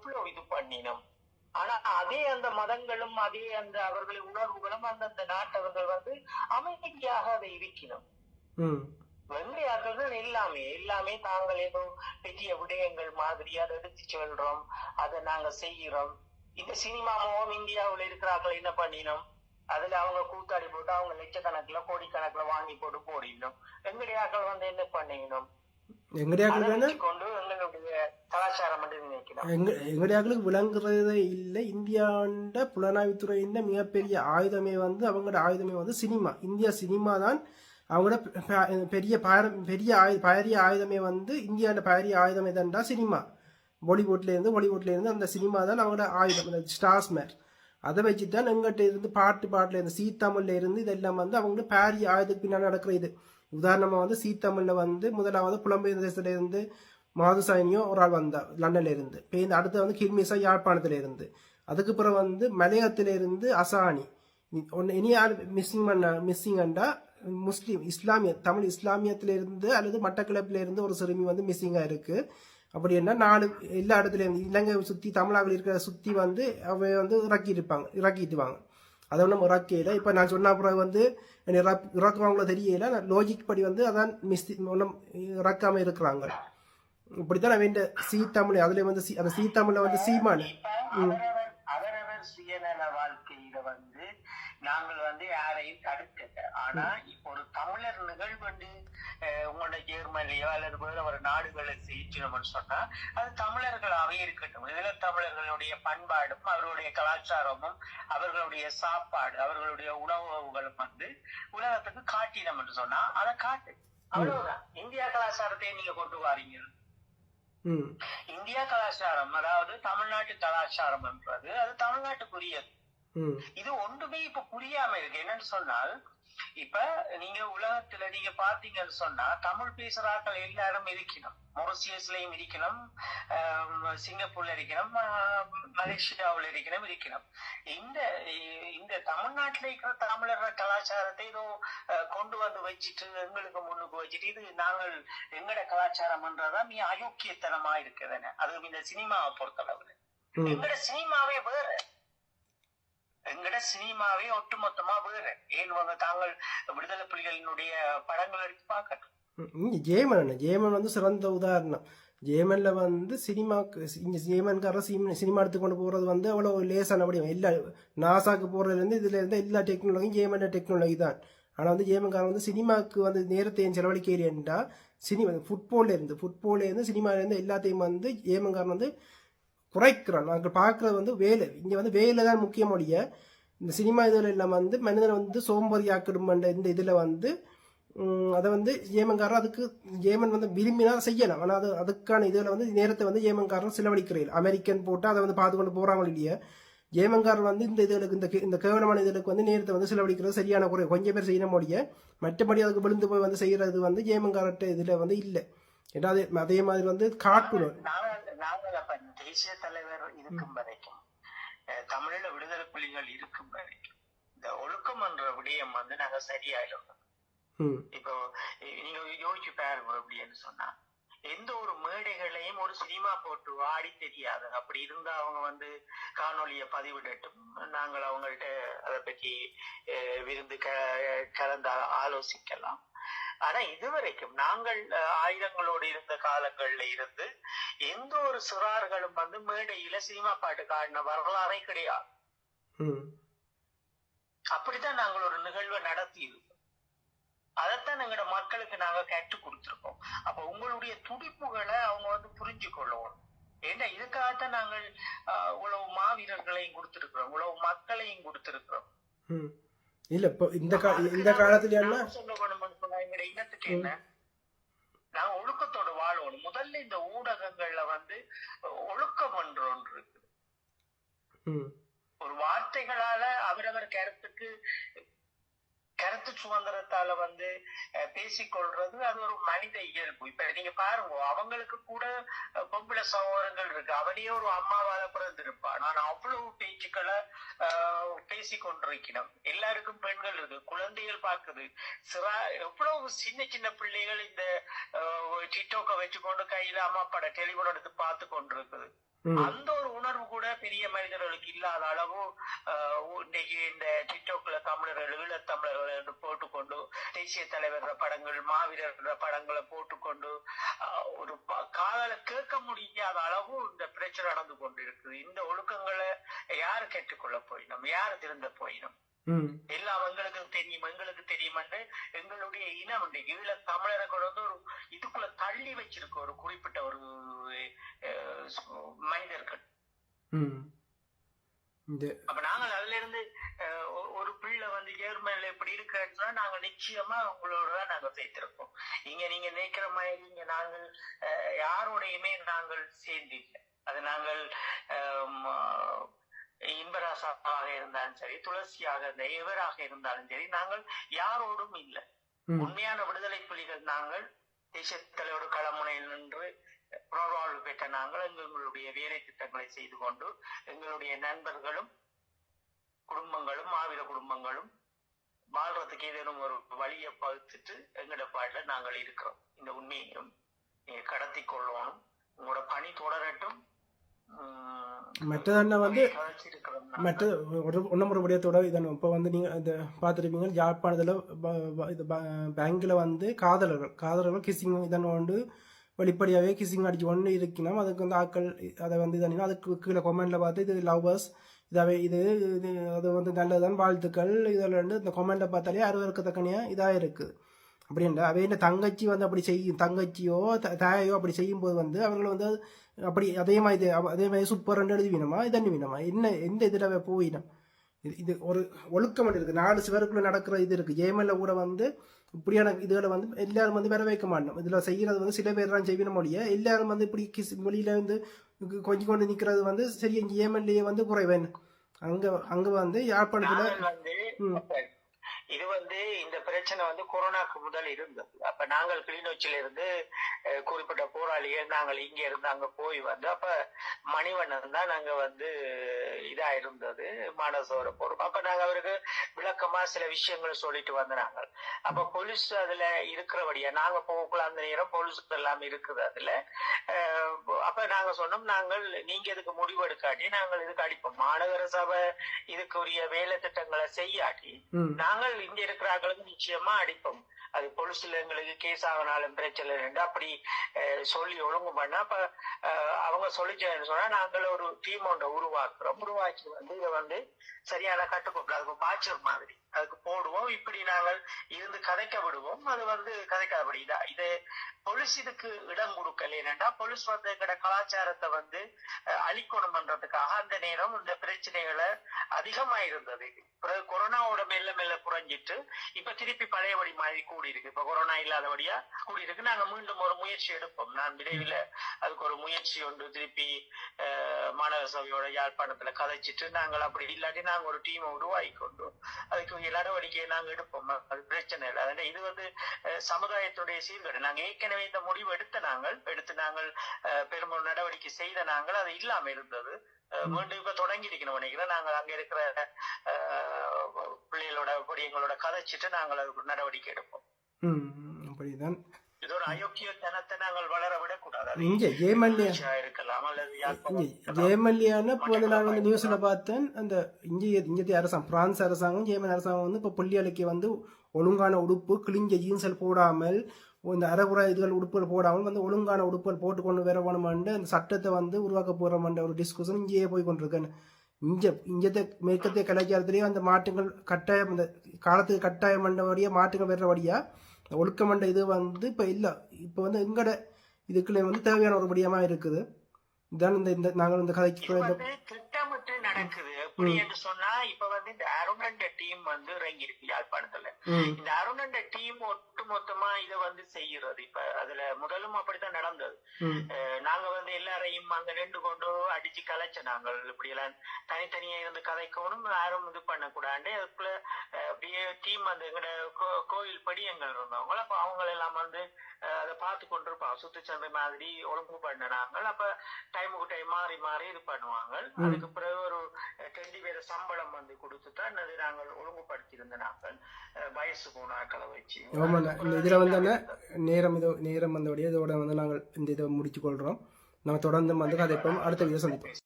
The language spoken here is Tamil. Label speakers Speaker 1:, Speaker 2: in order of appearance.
Speaker 1: எவ்வளவு இது பண்ணினோம். ஆனா அதே அந்த மதங்களும் அதே அந்த அவர்களின் உணர்வுகளும் அந்தந்த நாட்டவர்கள் அமைதியாக அதை இருக்கணும். வெள்ளையாக்கள் எல்லாமே தாங்கள் ஏதோ பெரிய விடயங்கள் மாதிரி அதை எடுத்து சொல்றோம், அதை நாங்க செய்கிறோம். இந்த சினிமாவும் இந்தியாவில் இருக்கிறார்கள் என்ன பண்ணினோம், அதுல அவங்க கூத்தாடி போட்டு அவங்க லட்சக்கணக்குல கோடிக்கணக்குல வாங்கி போட்டு போடினோம். வெங்கடியாக்கள் என்ன பண்ணிக்கணும்,
Speaker 2: எங்கடையாக்களுக்கு விளங்குறதே இல்லை. இந்தியாண்ட புலனாய்வுத்துறையின் மிகப்பெரிய ஆயுதமே அவங்களோட ஆயுதமே சினிமா. இந்தியா சினிமா தான் அவங்களோட பெரிய ஆயுதமே இந்தியாண்ட பாரிய ஆயுதமே தான்டா சினிமா. பாலிவுட்ல இருந்து அந்த சினிமா தான் அவங்களோட ஆயுதம், ஸ்டார்ஸ் மேர். அதை வச்சுதான் எங்கிட்ட இருந்து பாட்டுல இருந்து சீத்தமிழ்ல இருந்து இதெல்லாம் அவங்களோட பாரிய ஆயுதத்துக்கு பின்னாடி நடக்கிற இது. உதாரணமா சீத்தமிழ்ல முதலாவது புலம்பெயர் தேசத்துல இருந்து மாதுசாயினியோ ஒரு ஆள் வந்தா லண்டன்ல இருந்து. அடுத்து கில்மிசா யாழ்ப்பாணத்துல இருந்து. அதுக்கு பிறகு மலையத்துல இருந்து அசானி. இனி யார் மிஸ்ஸிங்கண்டா முஸ்லீம் இஸ்லாமிய தமிழ் இஸ்லாமியத்துல இருந்து அல்லது மட்டக்களப்பில இருந்து ஒரு சிறுமி மிஸ்ஸிங்கா இருக்கு. அப்படி என்ன எல்லா இடத்துல இருந்து இலங்கை சுத்தி தமிழாவில் இருக்கிற சுத்தி அவை இறக்கிட்டுவாங்க. அதை ஒன்றும் இறக்கையில இப்ப நான் சொன்ன பிறகு இறக்குவாங்களோ தெரியல. லாஜிக் படி அதான் ஒன்றும் இறக்காம இருக்கிறாங்க. இப்படித்தான் அவன் சீ தமிழ் அதுல அந்த சீ தமிழ்ல சீமானு
Speaker 1: சுயநல வாழ்க்கையில நாங்கள் யாரையும் தடுக்கல. ஆனா இப்ப ஒரு தமிழர் நிகழ்வு உங்களோட ஜெர்மனியோ அல்லது வேற ஒரு நாடுகளை செய்யணும்னு சொன்னா அது தமிழர்களாவே இருக்கட்டும். இதுல தமிழர்களுடைய பண்பாடும் அவர்களுடைய கலாச்சாரமும் அவர்களுடைய சாப்பாடு அவர்களுடைய உணவுகளும் உலகத்துக்கு காட்டினோம்னு சொன்னா அதை காட்டு, அவ்வளவுதான். இந்தியா கலாச்சாரத்தையே நீங்க கொண்டு வாரீங்க. இந்தியா கலாச்சாரம் அதாவது தமிழ்நாட்டு கலாச்சாரம் என்றது அது தமிழ்நாட்டுக்குரியது. இது ஒன்றுமே இப்ப புரியாம இருக்கு. என்னன்னு சொன்னால் இப்ப நீங்க உலகத்துல நீங்க பாத்தீங்கன்னு சொன்னா தமிழ் பேசுறாக்கள் எல்லாரும் இருக்கணும். மொரிசியஸ்லயும் இருக்கணும், சிங்கப்பூர்ல இருக்கணும், மலேசியாவில் இருக்கணும். இந்த தமிழ்நாட்டுல இருக்கிற தமிழர் கலாச்சாரத்தை ஏதோ கொண்டு வச்சுட்டு எங்களுக்கு முன்னுக்கு வச்சுட்டு இது நாங்கள் எங்கட கலாச்சாரம்ன்றதான் மிக அயோக்கியத்தனமா இருக்குதுன்னு. அது இந்த சினிமாவை பொறுத்தளவுல எங்கட சினிமாவே வேற, எங்கட சினிமாவே ஒட்டுமொத்தமா வேற. ஏன் தாங்கள் விடுதலை புலிகளினுடைய படங்கள் எடுத்து பார்க்கணும்.
Speaker 2: ஜேமன் சிறந்த உதாரணம். ஜேமன்ல சினிமாக்கு ஜேமன்கார சினிமா எடுத்துக்கொண்டு போறது அவ்வளவு லேசான படியும். எல்லா நாசாக்கு போறதுல இருந்து இதுல இருந்து எல்லா டெக்னாலஜியும் ஜேமன் டெக்னாலஜி தான். ஆனா ஜேமன்கார சினிமாக்கு நேரத்தையும் செலவழிக்கிறேன்டா சினிமா ஃபுட்பால்ல இருந்து சினிமால இருந்து எல்லாத்தையும் ஜேமன்காரன் குறைக்கிறான். நாங்கள் பார்க்கறது வேலை. இங்க வேலை தான் முக்கியமொழிய இந்த சினிமா இதுல எல்லாம் மனிதனை சோம்பேறி ஆக்கிடும். இந்த இதுல அதை ஜேமன்காரன் அதுக்கு ஜேமன் விரும்பினா செய்யலாம். ஆனா அதுக்கான இதுல நேரத்தை ஜேமன்காரன் செலவழிக்கிறீர்கள். அமெரிக்கன் போட்டு அதை பார்த்து கொண்டு போறாங்க இல்லையா. ஜேமன்காரன் இந்த இதுகளுக்கு இந்த கேவலமான இதுகளுக்கு நேரத்தை செலவழிக்கிறது சரியான குறை. கொஞ்சம் பேர் செய்யணும் முடிய மற்றபடி அதுக்கு விழுந்து போய் செய்யறது ஜேமன்காரட்ட இதுல இல்லை. ஏதாவது அதே மாதிரி காட்டுறோம்.
Speaker 1: தேசிய தலைவர் இருக்கும் வரைக்கும் தமிழீழ விடுதலை புலிகள் இருக்கும் வரைக்கும் இந்த ஒழுக்கம் என்ற விடயம் நாங்க சரியாயிடும். இப்போ நீங்க யோசிச்சு பாருங்க. அப்படின்னு சொன்னா எந்த ஒரு மேடைகளையும் ஒரு சினிமா போட்டு ஆடி தெரியாது. அப்படி இருந்தா அவங்க காணொலியை பதிவிடட்டும், நாங்கள் அவங்கள்ட்ட அதை பற்றி விருந்து கலந்து ஆலோசிக்கலாம். ஆனா இதுவரைக்கும் நாங்கள் ஆயுதங்களோடு இருந்த காலங்கள்ல இருந்து எந்த ஒரு சிறார்களும் மேடையில சினிமா பாட்டு காட்டின வரலாறே கிடையாது. அப்படித்தான் நாங்கள் ஒரு நிகழ்வை நடத்தி இருக்கோம். அதைத்தான் எங்களோட மக்களுக்கு நாங்க கற்றுக் கொடுத்திருக்கோம். அப்ப உங்களுடைய துடிப்புகளை அவங்க புரிஞ்சு கொள்ளணும். ஏன்னா இதுக்காகத்தான் நாங்கள் உழவு மாவீரர்களையும் கொடுத்திருக்கிறோம், உழவு மக்களையும் கொடுத்திருக்கிறோம்.
Speaker 2: இல்ல இப்போ இந்த காலத்துல என்ன
Speaker 1: எங்க இனத்துக்கு என்ன நாங்க ஒழுக்கத்தோட வாழணும். முதல்ல இந்த ஊடகங்கள்ல ஒழுக்கம் என்று ஒன்று இருக்குது. ஒரு வார்த்தைகளால அவரவர் கருத்து சுதந்திரத்தால பேசிக்கொள்றது அது ஒரு மனித இயல்பு. இப்ப நீங்க பாருங்க, அவங்களுக்கு கூட பொம்பளை சகோதரங்கள் இருக்கு. அவனே ஒரு அம்மாவால பிறந்திருப்பான். ஆனா அவ்வளவு பேச்சுக்களை பேசிக்கொண்டிருக்கணும். எல்லாருக்கும் பெண்கள் இருக்கு, குழந்தைகள் பாக்குது. எவ்வளவு சின்ன சின்ன பிள்ளைகள் இந்த டிக்டாக்க வச்சுக்கொண்டு கையில அம்மா பட டெலிபோன் எடுத்து பார்த்து கொண்டிருக்குது. அந்த ஒரு பெரிய மனிதர்களுக்கு இல்லாத அளவு இன்னைக்கு இந்த டிக்டாக்ல தமிழர்கள் ஈழத்தமிழர்கள் என்று போட்டுக்கொண்டு தேசிய தலைவர் படங்கள் மாவீரர் படங்களை போட்டுக்கொண்டு ஒரு காதல கேட்க முடியாத அளவு இந்த பிரச்சனை நடந்து கொண்டு இருக்குது. இந்த ஒழுக்கங்களை யாரு கேட்டுக்கொள்ள போயினோம், யாரு திருந்த போயினோம்? எல்லாம் எங்களுக்கு தெரியும் என்று எங்களுடைய இனம் இன்றைக்கு ஈழ தமிழரை கொண்டு ஒரு இதுக்குள்ள தள்ளி வச்சிருக்க ஒரு குறிப்பிட்ட ஒரு மனிதர்கள். அப்ப நாங்கள் அதுல இருந்து ஒரு பிள்ளை வந்து ஜெர்மன்ல எப்படி இருக்குன்னா நாங்க நிச்சயமா உங்களோடதான் நாங்க சேர்த்திருப்போம். நீங்க நினைக்கிற மாதிரி இங்க நாங்கள் யாரோடையுமே நாங்கள் சேர்ந்து இல்லை. அது நாங்கள் இன்பராசாவாக இருந்தாலும் சரி, துளசியாக இருந்த எவராக இருந்தாலும் சரி, நாங்கள் யாரோடும் இல்லை. உண்மையான விடுதலை புலிகள் நாங்கள் தேசத்தலையோடு களமுனையில் நின்று புனர்வாழ்வு பெற்ற நாங்கள் எங்களுடைய வேலை திட்டங்களை செய்து கொண்டு எங்களுடைய நண்பர்களும் குடும்பங்களும் மாவீர குடும்பங்களும் வாழ்றதுக்கு ஏதேனும் ஒரு வழியை பகுத்துட்டு எங்களோட பாடல நாங்கள் இருக்கிறோம். இந்த உண்மையையும் நீங்க கடத்தி கொள்ளணும். உங்களோட பணி தொடரட்டும்.
Speaker 2: மற்றதான வந்து மற்ற ஒன்னமுறை விடயத்தோட இதன் இப்போ வந்து நீங்கள் இந்த பார்த்துருப்பீங்க யாழ்ப்பாணத்தில் இது பேங்கில் வந்து காதலர்கள் கிசிங் இதன் வந்து வெளிப்படையாகவே கிசிங் அடிச்சு ஒன்று இருக்கணும். அதுக்கு வந்து ஆக்கள் அதை வந்து இதனா அதுக்கு கீழே கொமெண்டில் பார்த்து இது லவ்வர்ஸ் இதாகவே இது அது வந்து நல்லதுதான் வாழ்த்துக்கள் இதில் வந்து இந்த கொமெண்டில் பார்த்தாலே அருவருக்கத்தக்கனையாக இதாக இருக்குது. அப்படின்ற அவை என்ன தங்கச்சி வந்து அப்படி செய்யும், தங்கச்சியோ தாயோ அப்படி செய்யும்போது வந்து அவர்கள் வந்து அப்படி அதே மாதிரி சூப்பர் எழுதுவீனமா இதன்னு வீணமா என்ன எந்த இதில் போயிடும். இது ஒரு ஒழுக்கம் இருக்குது. 4 சிவருக்குள்ள நடக்கிற இது இருக்குது. ஏமல்ல கூட வந்து இப்படியான இதுகளை வந்து எல்லாரும் வந்து வர வைக்க மாட்டோம். இதில் செய்கிறது வந்து சில பேர் தான் செய்வின மொழிய எல்லாரும் வந்து இப்படி வெளியில வந்து கொஞ்சம் கொண்டு நிற்கிறது வந்து சரி. இங்கே ஏமல்லையே வந்து குறைவேன் அங்க வந்து யாழ்ப்பாணத்தில்
Speaker 1: இது வந்து இந்த பிரச்சனை வந்து கொரோனாக்கு முதல் இருந்தது. அப்ப நாங்கள் கிளிநொச்சியில இருந்து குறிப்பிட்ட போராளிகள் நாங்கள் இங்க இருந்து அங்க போய் வந்து அப்ப மணிவண்ணன் தான் நாங்க வந்து இதா இருந்தது மானசோர போறோம். அப்ப நாங்க அவருக்கு விளக்கமா சில விஷயங்கள் சொல்லிட்டு வந்தாங்க. அப்ப போலீஸ் அதுல இருக்கிறபடியா நாங்க போகக்குள்ள அந்த நேரம் போலீஸ் எல்லாம் இருக்குது அதுல. அப்ப நாங்க சொன்னோம், நாங்கள் நீங்க இதுக்கு முடிவு எடுக்காட்டி நாங்கள் இதுக்கு அடிப்போம். மாநகர சபை இதுக்குரிய வேலை திட்டங்களை செய்யாட்டி நாங்கள் இங்க இருக்கிறார்களுக்கு நிச்சயமா அடிப்போம். அது போலீஸ்ல எங்களுக்கு கேஸ் ஆகினாலும் பிரச்சனை இல்லை அப்படி சொல்லி ஒழுங்கு பண்ண. அப்ப அவங்க சொல்லிச்சேன்னு சொன்னா நாங்கள் ஒரு டீம் ஒன்றை உருவாக்கி வந்து இதை வந்து சரியான கட்டுக்கோப்பில் அதுக்கு பாய்ச்சல் மாதிரி அதுக்கு போடுவோம். இப்படி நாங்கள் இருந்து கதைக்க விடுவோம். அது வந்து கதைக்காதபடிதா இது போலீஸ் இதுக்கு இடம் கொடுக்கல. ஏனென்றா போலீஸ் வந்து எங்கட கலாச்சாரத்தை வந்து அழிக்கணும் பண்றதுக்காக அந்த நேரம் இந்த பிரச்சனைகளை அதிகமா இருந்தது. பிறகு கொரோனாவோட மெல்ல குறைஞ்சிட்டு இப்ப திருப்பி பழையபடி மாதிரி கூடி இருக்கு. இப்ப கொரோனா இல்லாதபடியா கூடி இருக்கு. நாங்க மீண்டும் ஒரு முயற்சி எடுப்போம். நான் விரைவில் அதுக்கு ஒரு முயற்சி ஒன்று திருப்பி மாநகர சபையோட யாழ்ப்பாணத்துல கதைச்சிட்டு நாங்கள் அப்படி இல்லாட்டி நாங்க ஒரு டீமை உருவாக்கி கொண்டு அதுக்கு நடவடிக்கையை நாங்க எடுப்போம். அது பிரச்சனை இல்லை. அதனால இது வந்து சமுதாயத்துடைய சீர்கேடு. நாங்க ஏற்கனவே இந்த முடிவு எடுத்து நாங்கள் பெரும்பாலும் நடவடிக்கை செய்த நாங்கள் அது இல்லாம இருந்தது. மீண்டும் இப்ப தொடங்கி இருக்கணும் நினைக்கிறேன். நாங்கள் அங்க இருக்கிற பிள்ளைகளோட எங்களோட கதைச்சிட்டு நாங்கள் அதுக்கு நடவடிக்கை எடுப்போம்.
Speaker 2: அப்படிதான்
Speaker 1: இது ஒரு அயோக்கியத்தனத்தை நாங்கள் வளர விடக்கூடாது.
Speaker 2: இங்க
Speaker 1: இருக்கலாம் அல்லது
Speaker 2: ஜேமல்லியான இப்போ வந்து நான் வந்து நியூஸ்ல பார்த்தேன். அந்த இந்திய அரசாங்கம் பிரான்ஸ் அரசாங்கம் ஜேமன் அரசாங்கம் வந்து இப்போ பள்ளிகளுக்கு வந்து ஒழுங்கான உடுப்பு கிழிஞ்ச ஜீன்ஸல் போடாமல் இந்த அரைகுறை இதுகள் உடுப்புகள் போடாமல் வந்து ஒழுங்கான உடுப்புகள் போட்டுக்கொண்டு வர வேணுமென்று அந்த சட்டத்தை வந்து உருவாக்க போகிறோம்ன்ற ஒரு டிஸ்கஷன் இங்கேயே போய் கொண்டிருக்கேன். இங்கத்தை மேற்கத்திய கலாச்சாரத்திலேயே அந்த மாற்றங்கள் கட்டாயம் இந்த காலத்துக்கு கட்டாயம் பண்ணபடியா மாற்றங்கள் வர்றபடியா ஒழுக்கமண்ட இது வந்து இப்போ இல்லை. இப்போ வந்து எங்கட இதுக்குள்ள வந்து தேவையான ஒரு படியமா இருக்குது. இதான் இந்த நாங்கள் இந்த கதைக்கு
Speaker 1: திட்டமிட்டு நடக்குது. எப்படி என்று சொன்னா இப்ப வந்து இந்த அருணண்ட டீம் வந்து இறங்கி இருக்கு யாழ்ப்பாணத்துல. இந்த அருணண்ட டீம் ஒட்டுமொத்தமா இதை வந்து செய்யறது. இப்ப அதுல முதலும் அப்படித்தான் நடந்தது. நாங்க வந்து எல்லாரையும் அங்க நின்று கொண்டு அடிச்சு கலைச்ச நாங்கள் இப்படி எல்லாம் தனித்தனியா இருந்து கதைக்கணும், யாரும் இது பண்ணக்கூடாது. அதுக்குள்ள அப்படியே டீம் வந்து எங்கட கோயில் படியங்கள் இருந்தவங்க அப்ப அவங்க எல்லாம் வந்து அதை பார்த்து கொண்டிருப்பாங்க. சுத்துச்சந்தை மாதிரி ஒழுங்கு பண்ணினாங்க. அப்ப டைமுக்கு டைம் மாறி இது பண்ணுவாங்க. அதுக்கு பிறகு ஒரு 20 பேர் சம்பளம் வந்து கொடுத்துதான் அது நாங்கள் ஒழுங்குபடுத்தி இருந்த நாங்கள் வயசு போனாக்களை வச்சு.
Speaker 2: இதுல வந்து நேரம் வந்தபடியே இதோட வந்து நாங்கள் இந்த இதை முடிச்சு கொள்றோம். நம்ம தொடர்ந்து வந்து கதைப்போம். அடுத்த வீடியோ சந்திப்போம்.